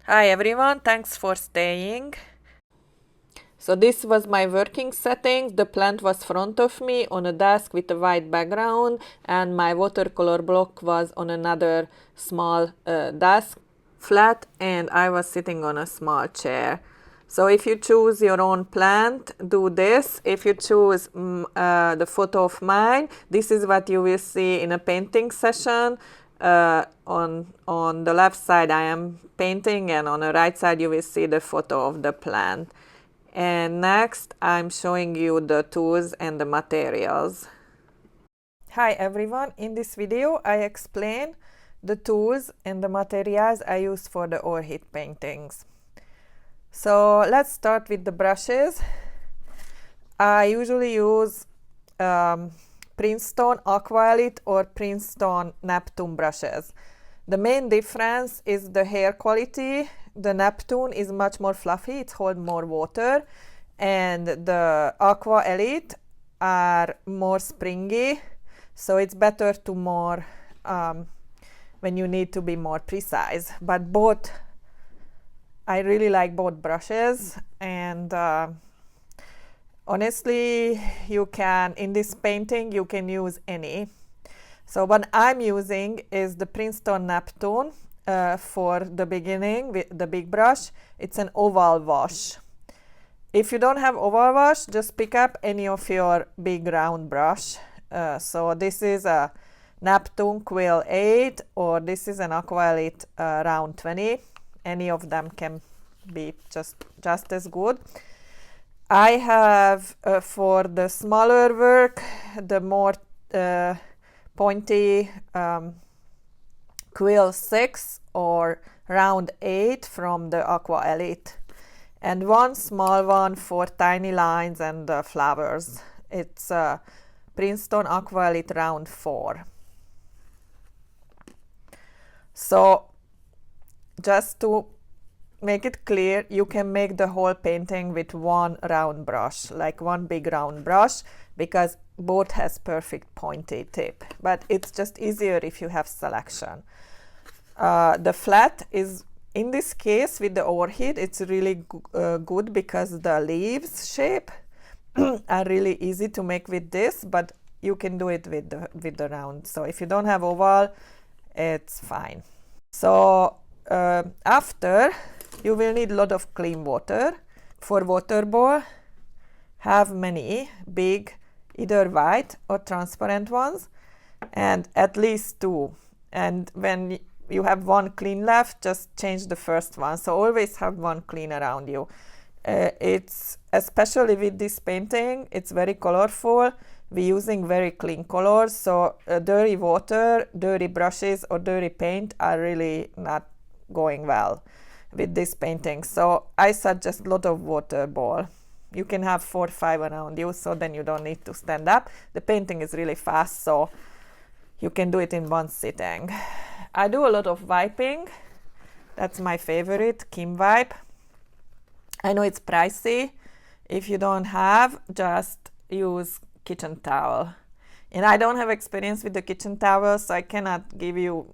Hi everyone, thanks for staying. So this was my working settings. The plant was front of me on a desk with a white background, and my watercolor block was on another small desk flat, and I was sitting on a small chair. So if you choose your own plant, do this. If you choose the photo of mine, this is what you will see in a painting session. On the left side I am painting, and on the right side you will see the photo of the plant. And next I'm showing you the tools and the materials. Hi everyone, in this video I explain the tools and the materials I use for the orchid paintings. So let's start with the brushes. I usually use Princeton Aqualit or Princeton Neptune brushes. The main difference is the hair quality. The Neptune is much more fluffy, it holds more water, and the Aqua Elite are more springy, so it's better to more when you need to be more precise. But both, I really like both brushes, and honestly, you can, in this painting, you can use any. So what I'm using is the Princeton Neptune for the beginning with the big brush. It's an oval wash. If you don't have oval wash, just pick up any of your big round brush. So this is a Neptune Quill 8, or this is an Aqualit round 20. Any of them can be just as good. I have for the smaller work the more pointy Quill 6 or round 8 from the Aqua Elite, and one small one for tiny lines and flowers. It's Princeton Aqua Elite round 4. So just to make it clear, you can make the whole painting with one round brush, like one big round brush, because both has perfect pointy tip, but it's just easier if you have selection. The flat is, in this case with the orchid, it's really good because the leaves shape are really easy to make with this, but you can do it with the round. So if you don't have oval, it's fine. So after, you will need a lot of clean water. For water ball, have many big, either white or transparent ones, and at least 2. And when you have one clean left, just change the first one. So always have one clean around you. It's, especially with this painting, it's very colorful. We're using very clean colors, so dirty water, dirty brushes, or dirty paint are really not going well with this painting. So I suggest a lot of water ball. You can have 4 or 5 around you, so then you don't need to stand up. The painting is really fast, so you can do it in one sitting. I do a lot of wiping. That's my favorite, Kim wipe. I know it's pricey. If you don't have, just use kitchen towel. And I don't have experience with the kitchen towel, so I cannot give you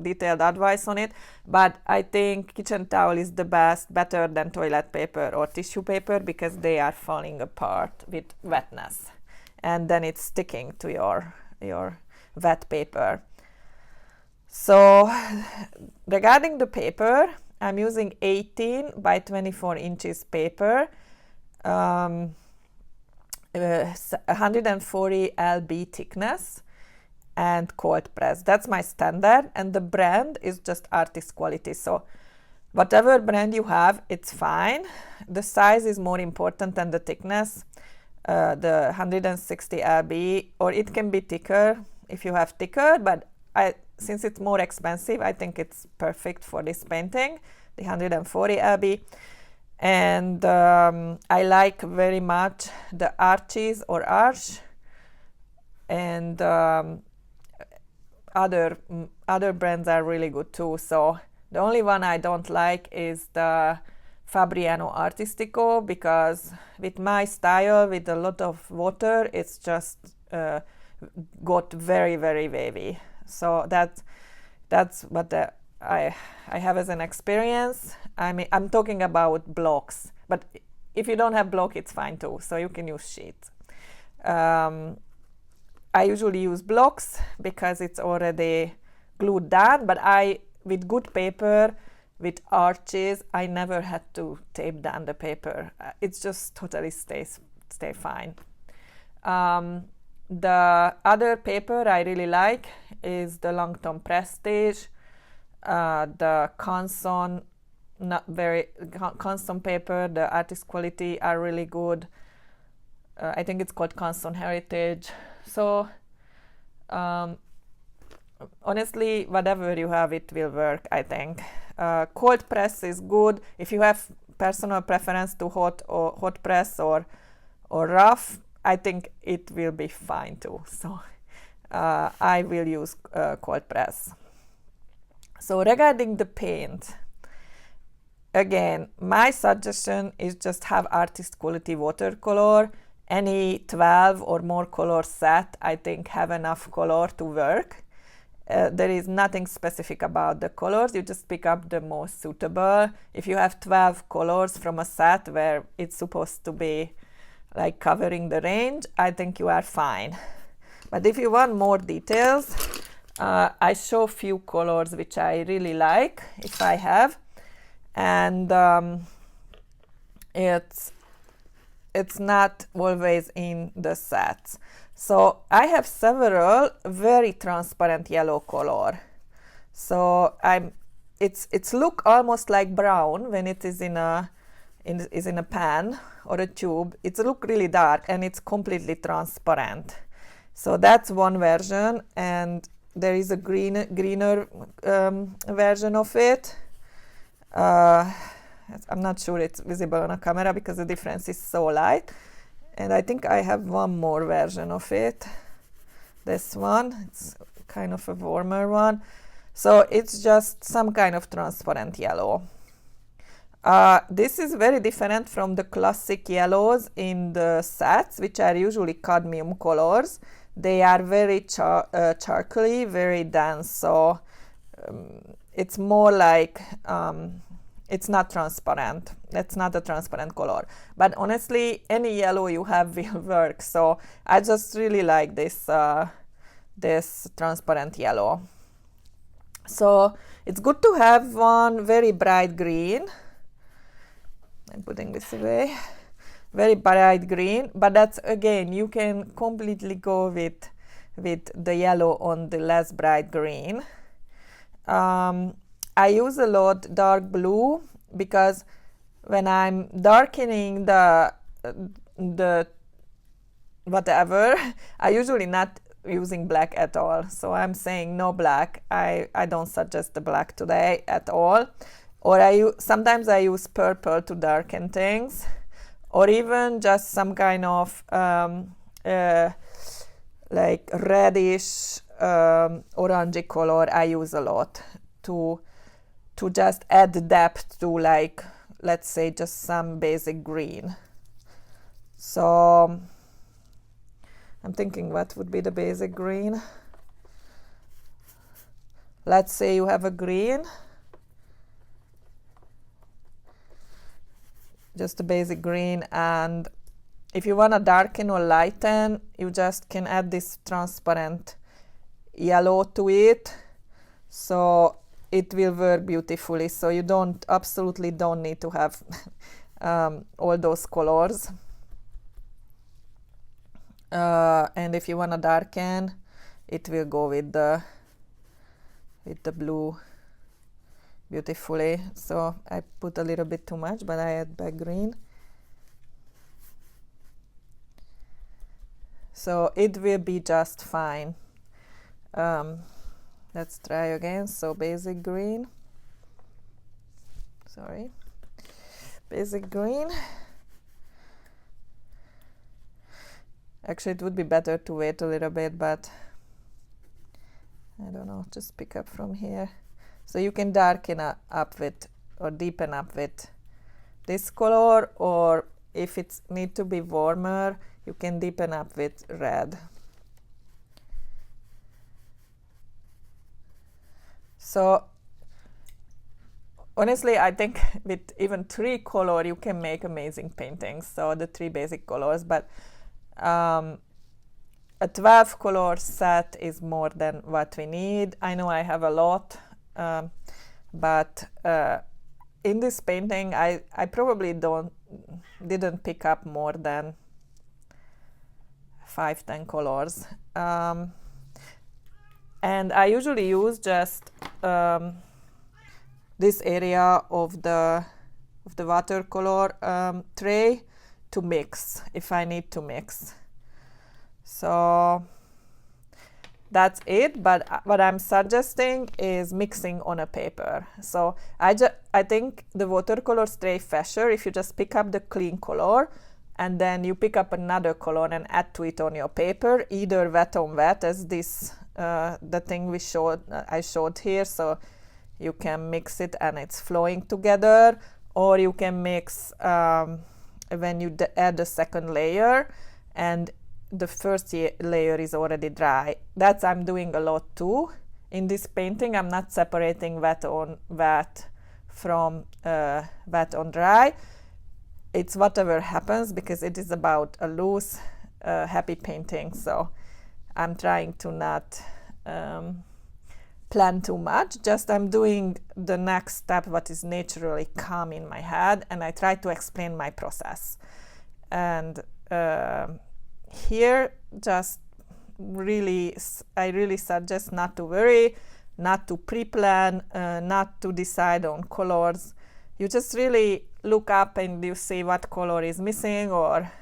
detailed advice on it, but I think kitchen towel is the best, better than toilet paper or tissue paper, because they are falling apart with wetness, and then it's sticking to your wet paper. So regarding the paper, I'm using 18 by 24 inches paper, 140 lb thickness, and cold press. That's my standard, and the brand is just artist quality. So whatever brand you have, it's fine. The size is more important than the thickness. The 160 lb, or it can be thicker if you have thicker, but since it's more expensive, I think it's perfect for this painting, the 140 lb. And I like very much the arches or arch, and other brands are really good too. So the only one I don't like is the Fabriano Artistico, because with my style, with a lot of water, it's just got very, very wavy. So that's what I have as an experience. I mean, I'm talking about blocks, but if you don't have block, it's fine too. So you can use sheet. I usually use blocks because it's already glued down, but with good paper, with arches, I never had to tape down the paper. It's just totally stay fine. The other paper I really like is the Langton Prestige, the Canson, Canson paper. The artist quality are really good. I think it's called Canson Heritage. So honestly, whatever you have, it will work, I think. Cold press is good. If you have personal preference to hot press or rough, I think it will be fine too. So I will use cold press. So regarding the paint, again, my suggestion is just have artist quality watercolor. Any 12 or more color set, I think, have enough color to work. There is nothing specific about the colors. You just pick up the most suitable. If you have 12 colors from a set where it's supposed to be like covering the range, I think you are fine. But if you want more details, I show few colors which I really like, if I have, and it's not always in the sets. So I have several very transparent yellow color. So it's look almost like brown when it is in a pan or a tube. It's look really dark and it's completely transparent. So that's one version, and there is a greener version of it. I'm not sure it's visible on a camera because the difference is so light. And I think I have one more version of it. This one, it's kind of a warmer one. So it's just some kind of transparent yellow. This is very different from the classic yellows in the sets, which are usually cadmium colors. They are very charcoaly, very dense. So it's more like it's not transparent. It's not a transparent color. But honestly, any yellow you have will work. So I just really like this this transparent yellow. So it's good to have one very bright green. I'm putting this away. Very bright green, but that's, again, you can completely go with the yellow on the less bright green. I use a lot dark blue because when I'm darkening the whatever, I usually not using black at all. So I'm saying no black. I don't suggest the black today at all. Or sometimes I use purple to darken things, or even just some kind of like reddish orangey color I use a lot to just add depth to, like, let's say just some basic green. So I'm thinking what would be the basic green. Let's say you have a green, just a basic green, and if you want to darken or lighten, you just can add this transparent yellow to it, so it will work beautifully. So you absolutely don't need to have all those colors. And if you want to darken, it will go with the blue beautifully. So I put a little bit too much, but I add back green. So it will be just fine. Let's try again. So basic green. Sorry. Basic green. Actually, it would be better to wait a little bit, but I don't know, just pick up from here. So you can darken up with, or deepen up with this color, or if it needs to be warmer, you can deepen up with red. So honestly, I think with even 3 color you can make amazing paintings. So the 3 basic colors, but a 12 color set is more than what we need. I know I have a lot, but in this painting I probably didn't pick up more than 5-10 colors, and I usually use just this area of the watercolor tray to mix if I need to mix. So that's it, but what I'm suggesting is mixing on a paper. So I think the watercolor tray faster if you just pick up the clean color and then you pick up another color and add to it on your paper, either wet on wet as this the thing I showed here, so you can mix it and it's flowing together, or you can mix when you add the second layer and the first layer is already dry. That's I'm doing a lot too. In this painting I'm not separating wet on wet from wet on dry. It's whatever happens because it is about a loose happy painting, so I'm trying to not plan too much. Just I'm doing the next step what is naturally come in my head, and I try to explain my process. And here just I really suggest not to worry, not to pre-plan, not to decide on colors. You just really look up and you see what color is missing or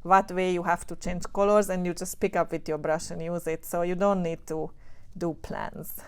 what way you have to change colors, and you just pick up with your brush and use it, so you don't need to do plans.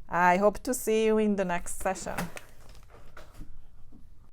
I hope to see you in the next session.